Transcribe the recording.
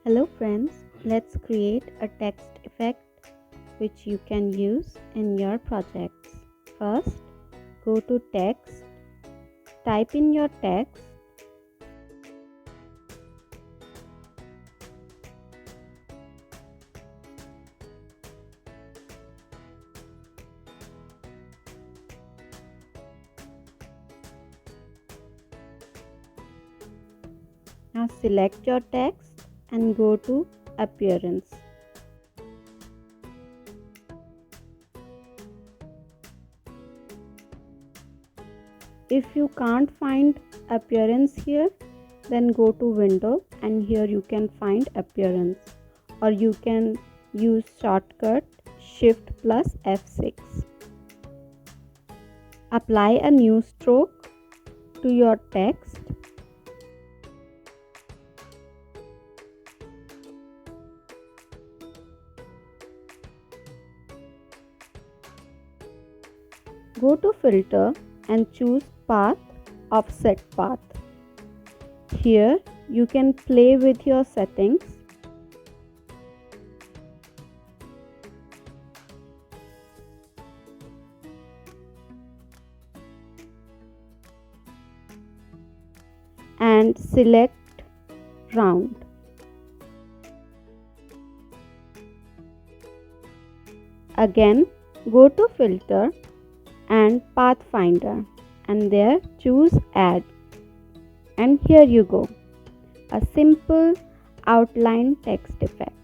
Hello friends, let's create a text effect which you can use in your projects. First, go to text, type in your text, now select your text and go to appearance. If you can't find appearance here, then go to window and here you can find appearance, or you can use shortcut Shift plus F6. Apply a new stroke to your text. Go to filter and choose path, offset path. Here you can play with your settings. And select round. Again, go to filter and pathfinder and there choose add, and here you go, a simple outline text effect.